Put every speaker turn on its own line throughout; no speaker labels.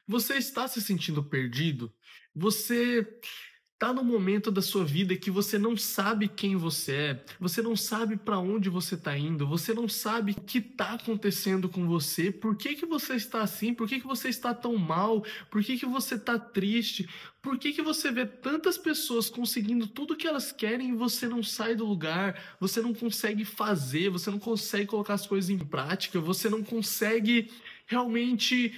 Você está se sentindo perdido? Você está no momento da sua vida que você não sabe quem você não sabe para onde você está indo, você não sabe o que está acontecendo com você, por que que você está assim, por que que você está tão mal, por que que você está triste, por que que você vê tantas pessoas conseguindo tudo o que elas querem e você não sai do lugar, você não consegue fazer, você não consegue colocar as coisas em prática, você não consegue realmente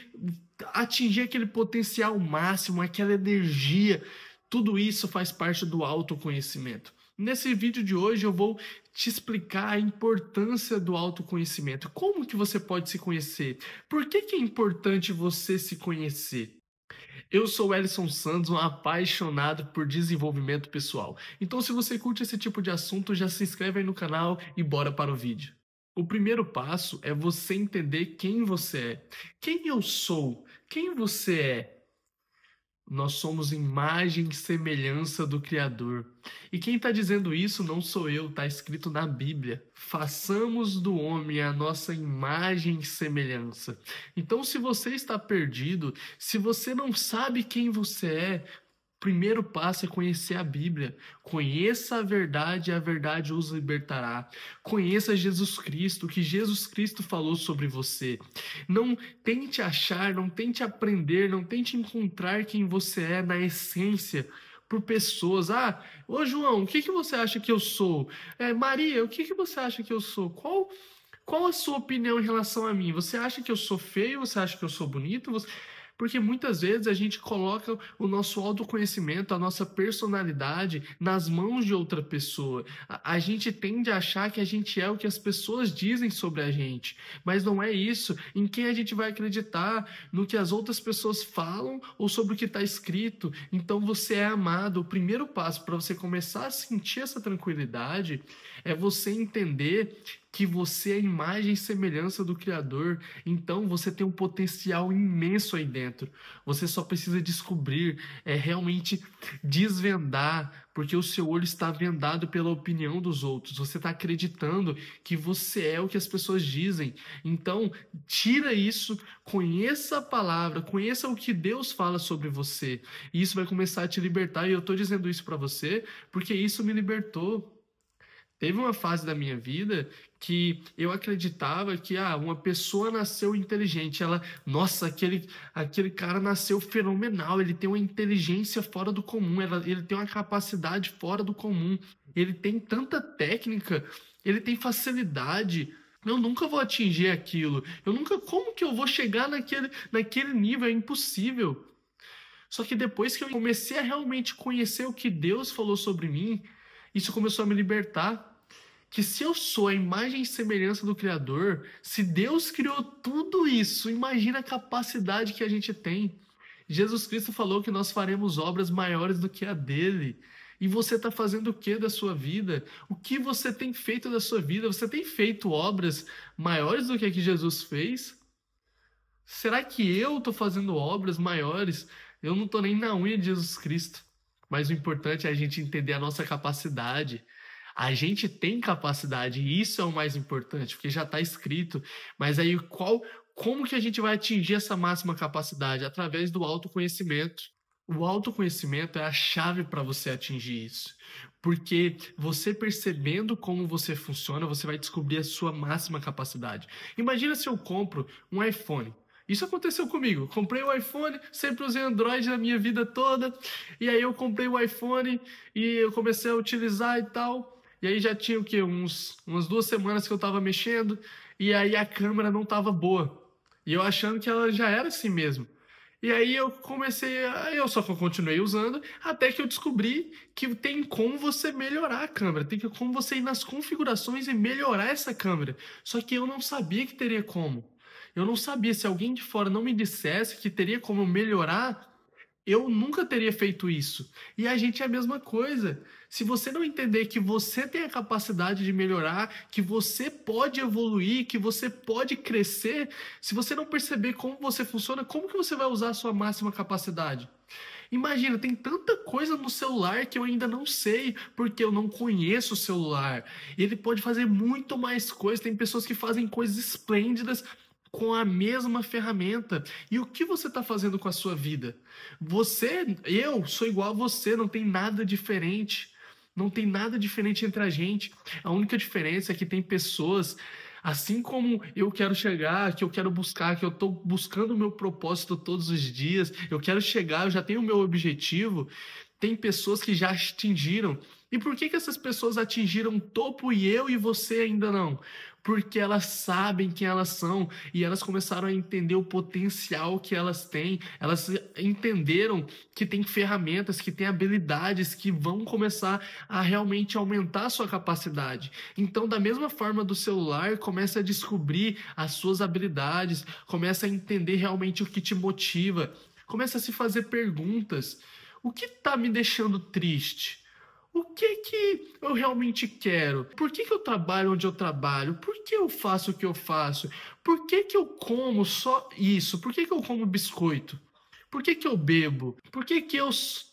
atingir aquele potencial máximo, aquela energia. Tudo isso faz parte do autoconhecimento. Nesse vídeo de hoje eu vou te explicar a importância do autoconhecimento. Como que você pode se conhecer? Por que que é importante você se conhecer? Eu sou o Elison Santos, um apaixonado por desenvolvimento pessoal. Então, se você curte esse tipo de assunto, já se inscreve aí no canal e bora para o vídeo. O primeiro passo é você entender quem você é. Quem eu sou? Quem você é? Nós somos imagem e semelhança do Criador. E quem está dizendo isso não sou eu, está escrito na Bíblia. Façamos do homem a nossa imagem e semelhança. Então, se você está perdido, se você não sabe quem você é, o primeiro passo é conhecer a Bíblia. Conheça a verdade os libertará. Conheça Jesus Cristo, o que Jesus Cristo falou sobre você. Não tente achar, não tente aprender, não tente encontrar quem você é na essência por pessoas. Ah, ô João, o que que você acha que eu sou? Maria, o que que você acha que eu sou? Qual a sua opinião em relação a mim? Você acha que eu sou feio? Você acha que eu sou bonito? Porque muitas vezes a gente coloca o nosso autoconhecimento, a nossa personalidade nas mãos de outra pessoa. A gente tende a achar que a gente é o que as pessoas dizem sobre a gente, mas não é isso. Em quem a gente vai acreditar? No que as outras pessoas falam ou sobre o que está escrito? Então você é amado. O primeiro passo para você começar a sentir essa tranquilidade é você entender que você é a imagem e semelhança do Criador, então você tem um potencial imenso aí dentro. Você só precisa descobrir, realmente desvendar, porque o seu olho está vendado pela opinião dos outros. Você está acreditando que você é o que as pessoas dizem. Então, tira isso, conheça a palavra, conheça o que Deus fala sobre você. E isso vai começar a te libertar. E eu estou dizendo isso para você porque isso me libertou. Teve uma fase da minha vida que eu acreditava que uma pessoa nasceu inteligente. Nossa, aquele cara nasceu fenomenal, ele tem uma inteligência fora do comum, ele tem uma capacidade fora do comum, ele tem tanta técnica, ele tem facilidade. Eu nunca vou atingir aquilo. Como que eu vou chegar naquele nível? É impossível. Só que depois que eu comecei a realmente conhecer o que Deus falou sobre mim, isso começou a me libertar. Que se eu sou a imagem e semelhança do Criador, se Deus criou tudo isso, imagina a capacidade que a gente tem. Jesus Cristo falou que nós faremos obras maiores do que a dele. E você está fazendo o que da sua vida? O que você tem feito da sua vida? Você tem feito obras maiores do que a que Jesus fez? Será que eu estou fazendo obras maiores? Eu não estou nem na unha de Jesus Cristo. Mas o importante é a gente entender a nossa capacidade. A gente tem capacidade, e isso é o mais importante, porque já está escrito. Mas aí como que a gente vai atingir essa máxima capacidade? Através do autoconhecimento. O autoconhecimento é a chave para você atingir isso. Porque você percebendo como você funciona, você vai descobrir a sua máxima capacidade. Imagina se eu compro um iPhone. Isso aconteceu comigo. Comprei o iPhone, sempre usei Android na minha vida toda. E aí eu comprei o iPhone e eu comecei a utilizar e tal. E aí já tinha o quê? Umas 2 semanas que eu tava mexendo. E aí a câmera não tava boa. E eu achando que ela já era assim mesmo. E aí eu só continuei usando, até que eu descobri que tem como você melhorar a câmera, tem como você ir nas configurações e melhorar essa câmera. Só que eu não sabia que teria como. Eu não sabia, se alguém de fora não me dissesse que teria como melhorar, eu nunca teria feito isso. E a gente é a mesma coisa. Se você não entender que você tem a capacidade de melhorar, que você pode evoluir, que você pode crescer, se você não perceber como você funciona, como que você vai usar a sua máxima capacidade? Imagina, tem tanta coisa no celular que eu ainda não sei, porque eu não conheço o celular. Ele pode fazer muito mais coisas. Tem pessoas que fazem coisas esplêndidas com a mesma ferramenta. E o que você está fazendo com a sua vida? Eu sou igual a você, não tem nada diferente. Não tem nada diferente entre a gente. A única diferença é que tem pessoas, assim como eu quero chegar, que eu quero buscar, que eu estou buscando o meu propósito todos os dias, eu quero chegar, eu já tenho o meu objetivo. Tem pessoas que já atingiram. E por que essas pessoas atingiram o topo e eu e você ainda não? Porque elas sabem quem elas são e elas começaram a entender o potencial que elas têm. Elas entenderam que tem ferramentas, que tem habilidades que vão começar a realmente aumentar a sua capacidade. Então, da mesma forma do celular, comece a descobrir as suas habilidades, comece a entender realmente o que te motiva, comece a se fazer perguntas. O que está me deixando triste? O que eu realmente quero? Por que eu trabalho onde eu trabalho? Por que eu faço o que eu faço? Por que eu como só isso? Por que eu como biscoito? Por que eu bebo? Por que eu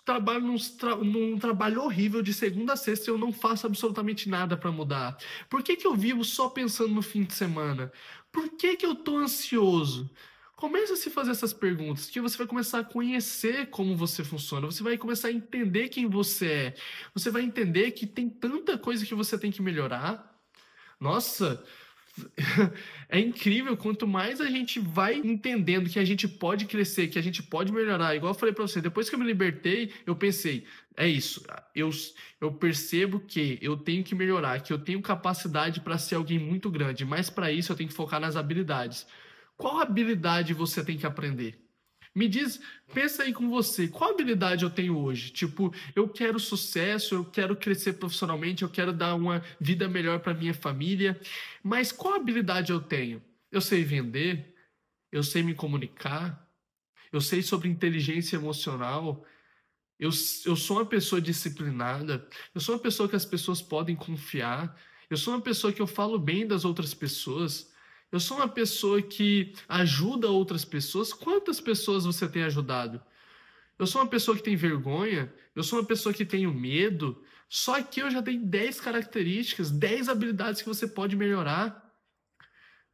trabalho num trabalho horrível de segunda a sexta e eu não faço absolutamente nada para mudar? Por que eu vivo só pensando no fim de semana? Por que eu tô ansioso? Comece a se fazer essas perguntas, que você vai começar a conhecer como você funciona, você vai começar a entender quem você é, você vai entender que tem tanta coisa que você tem que melhorar. Nossa, é incrível, quanto mais a gente vai entendendo que a gente pode crescer, que a gente pode melhorar. Igual eu falei pra você, depois que eu me libertei, eu pensei, é isso, eu percebo que eu tenho que melhorar, que eu tenho capacidade para ser alguém muito grande, mas para isso eu tenho que focar nas habilidades. Qual habilidade você tem que aprender? Me diz, pensa aí com você, qual habilidade eu tenho hoje? Tipo, eu quero sucesso, eu quero crescer profissionalmente, eu quero dar uma vida melhor para minha família, mas qual habilidade eu tenho? Eu sei vender, eu sei me comunicar, eu sei sobre inteligência emocional, eu sou uma pessoa disciplinada, eu sou uma pessoa que as pessoas podem confiar, eu sou uma pessoa que eu falo bem das outras pessoas, eu sou uma pessoa que ajuda outras pessoas. Quantas pessoas você tem ajudado? Eu sou uma pessoa que tem vergonha, eu sou uma pessoa que tenho medo. Só que eu já dei 10 características, 10 habilidades que você pode melhorar.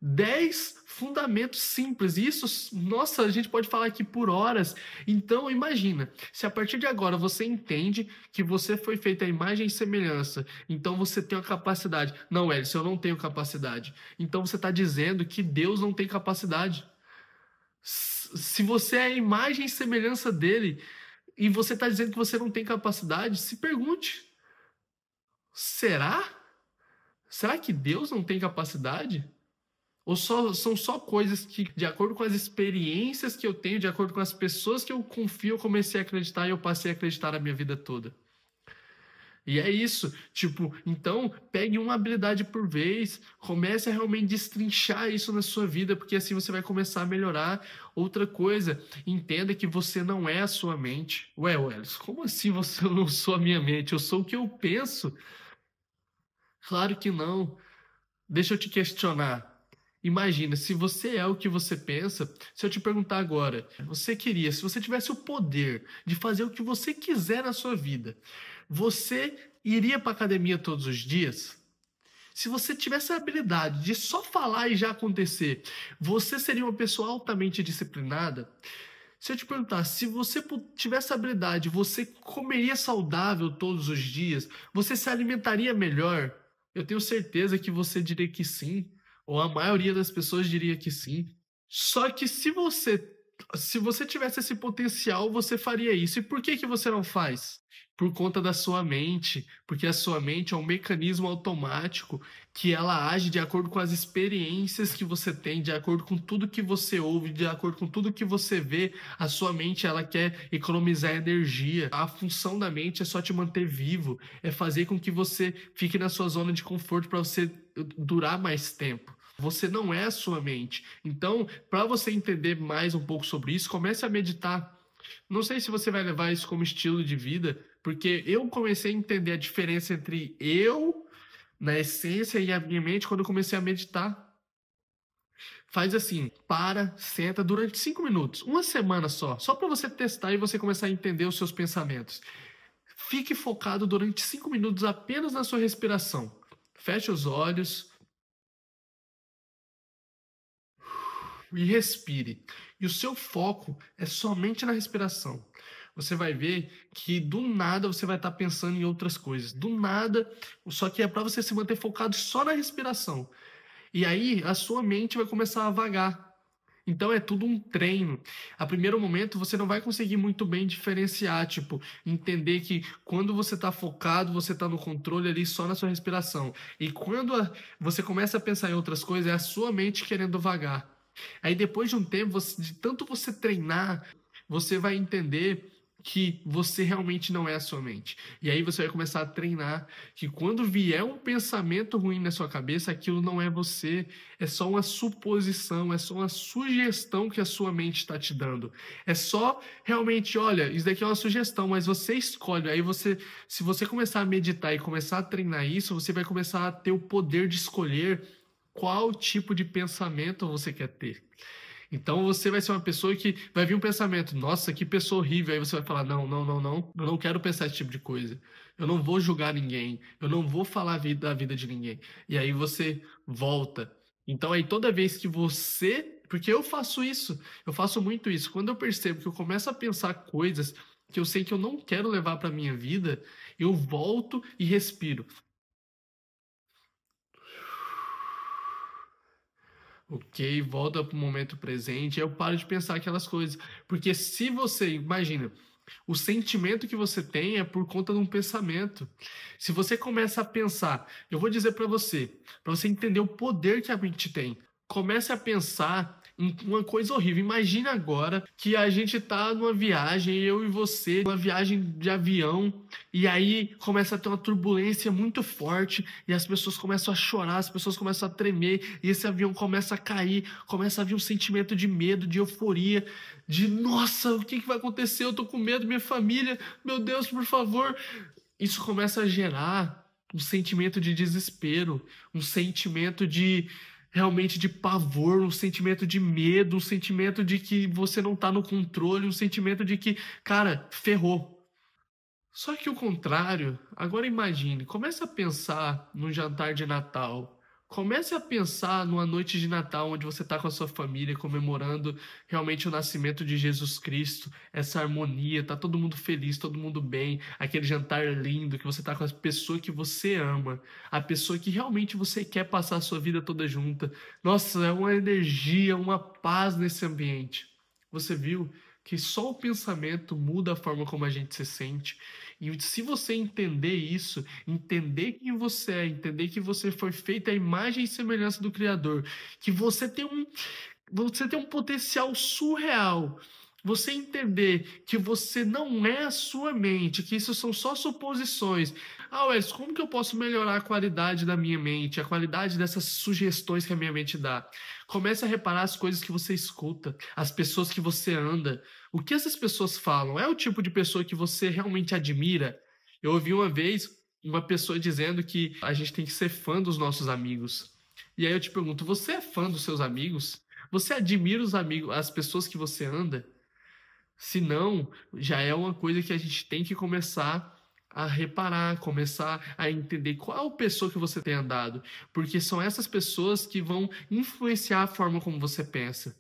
10 fundamentos simples. Isso, nossa, a gente pode falar aqui por horas. Então, imagina, se a partir de agora você entende que você foi feito à imagem e semelhança, então você tem uma capacidade. Não, Elis, eu não tenho capacidade. Então você está dizendo que Deus não tem capacidade. Se você é a imagem e semelhança dele e você está dizendo que você não tem capacidade, se pergunte: será? Será que Deus não tem capacidade? Ou são só coisas que, de acordo com as experiências que eu tenho, de acordo com as pessoas que eu confio, eu comecei a acreditar e eu passei a acreditar a minha vida toda? E é isso, tipo, então pegue uma habilidade por vez, comece a realmente destrinchar isso na sua vida, porque assim você vai começar a melhorar. Outra coisa, entenda que você não é a sua mente. Ué, Welles, como assim você não sou a minha mente? Eu sou o que eu penso? Claro que não. Deixa eu te questionar. Imagina, se você é o que você pensa, se eu te perguntar agora, se você tivesse o poder de fazer o que você quiser na sua vida, você iria para academia todos os dias? Se você tivesse a habilidade de só falar e já acontecer, você seria uma pessoa altamente disciplinada? Se eu te perguntar, se você tivesse a habilidade, você comeria saudável todos os dias? Você se alimentaria melhor? Eu tenho certeza que você diria que sim, ou a maioria das pessoas diria que sim. Só que se você tivesse esse potencial, você faria isso. E por que você não faz? Por conta da sua mente, porque a sua mente é um mecanismo automático que ela age de acordo com as experiências que você tem, de acordo com tudo que você ouve, de acordo com tudo que você vê. A sua mente, ela quer economizar energia. A função da mente é só te manter vivo, é fazer com que você fique na sua zona de conforto para você durar mais tempo. Você não é a sua mente. Então, para você entender mais um pouco sobre isso, comece a meditar. Não sei se você vai levar isso como estilo de vida, porque eu comecei a entender a diferença entre eu, na essência, e a minha mente quando eu comecei a meditar. Faz assim, para, senta durante 5 minutos, uma semana só para você testar e você começar a entender os seus pensamentos. Fique focado durante 5 minutos apenas na sua respiração. Feche os olhos. e respire. E o seu foco é somente na respiração. Você vai ver que do nada você vai estar pensando em outras coisas. Do nada, só que é para você se manter focado só na respiração. E aí a sua mente vai começar a vagar. Então é tudo um treino. A primeiro momento você não vai conseguir muito bem diferenciar, tipo, entender que quando você está focado, você está no controle ali só na sua respiração. E quando você começa a pensar em outras coisas, é a sua mente querendo vagar. Aí depois de um tempo, de tanto você treinar, você vai entender que você realmente não é a sua mente. E aí você vai começar a treinar que quando vier um pensamento ruim na sua cabeça, aquilo não é você, é só uma suposição, é só uma sugestão que a sua mente está te dando. É só realmente, olha, isso daqui é uma sugestão, mas você escolhe. Aí você, se você começar a meditar e começar a treinar isso, você vai começar a ter o poder de escolher qual tipo de pensamento você quer ter. Então você vai ser uma pessoa que vai vir um pensamento, nossa, que pessoa horrível. Aí você vai falar, não, não, não, não, eu não quero pensar esse tipo de coisa. Eu não vou julgar ninguém, eu não vou falar da vida de ninguém. E aí você volta. Então aí toda vez que você, porque eu faço isso, eu faço muito isso. Quando eu percebo que eu começo a pensar coisas que eu sei que eu não quero levar para minha vida, eu volto e respiro. Ok, volta para o momento presente, aí eu paro de pensar aquelas coisas. Porque se você, imagina, o sentimento que você tem é por conta de um pensamento. Se você começa a pensar, eu vou dizer para você entender o poder que a mente tem. Comece a pensar em uma coisa horrível. Imagina agora que a gente tá numa viagem, eu e você, uma viagem de avião, e aí começa a ter uma turbulência muito forte, e as pessoas começam a chorar, as pessoas começam a tremer, e esse avião começa a cair, começa a vir um sentimento de medo, de euforia, de nossa, o que vai acontecer? Eu tô com medo, minha família, meu Deus, por favor. Isso começa a gerar um sentimento de desespero, um sentimento de realmente de pavor, um sentimento de medo, um sentimento de que você não tá no controle, um sentimento de que, cara, ferrou. Só que o contrário, agora imagine, comece a pensar no jantar de Natal. Comece a pensar numa noite de Natal onde você está com a sua família comemorando realmente o nascimento de Jesus Cristo, essa harmonia, tá todo mundo feliz, todo mundo bem, aquele jantar lindo que você está com a pessoa que você ama, a pessoa que realmente você quer passar a sua vida toda junta. Nossa, é uma energia, uma paz nesse ambiente. Você viu que só o pensamento muda a forma como a gente se sente. E se você entender isso, entender quem você é, entender que você foi feito à imagem e semelhança do Criador, que você tem um potencial surreal. Você entender que você não é a sua mente, que isso são só suposições. Ah, Wes, como que eu posso melhorar a qualidade da minha mente, a qualidade dessas sugestões que a minha mente dá? Comece a reparar as coisas que você escuta, as pessoas que você anda. O que essas pessoas falam? É o tipo de pessoa que você realmente admira? Eu ouvi uma vez uma pessoa dizendo que a gente tem que ser fã dos nossos amigos. E aí eu te pergunto, você é fã dos seus amigos? Você admira os amigos, as pessoas que você anda? Se não, já é uma coisa que a gente tem que começar a reparar, começar a entender qual pessoa que você tem andado, porque são essas pessoas que vão influenciar a forma como você pensa.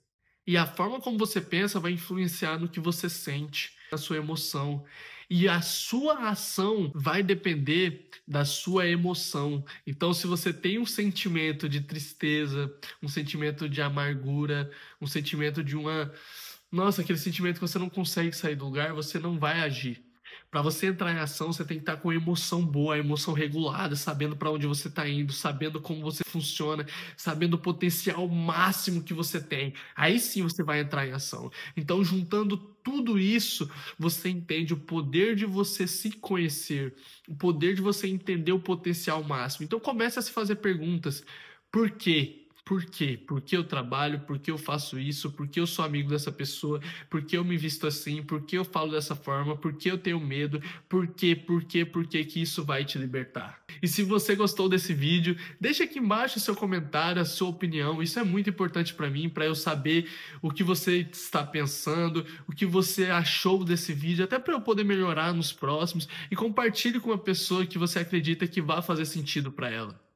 E a forma como você pensa vai influenciar no que você sente, na sua emoção. E a sua ação vai depender da sua emoção. Então, se você tem um sentimento de tristeza, um sentimento de amargura, um sentimento de uma nossa, aquele sentimento que você não consegue sair do lugar, você não vai agir. Para você entrar em ação, você tem que estar com a emoção boa, a emoção regulada, sabendo para onde você está indo, sabendo como você funciona, sabendo o potencial máximo que você tem. Aí sim você vai entrar em ação. Então, juntando tudo isso, você entende o poder de você se conhecer, o poder de você entender o potencial máximo. Então, comece a se fazer perguntas. Por quê? Por quê? Por que eu trabalho? Por que eu faço isso? Por que eu sou amigo dessa pessoa? Por que eu me visto assim? Por que eu falo dessa forma? Por que eu tenho medo? Por quê? Por quê? Por quê que isso vai te libertar? E se você gostou desse vídeo, deixa aqui embaixo o seu comentário, a sua opinião. Isso é muito importante para mim, para eu saber o que você está pensando, o que você achou desse vídeo, até para eu poder melhorar nos próximos. E compartilhe com uma pessoa que você acredita que vai fazer sentido para ela.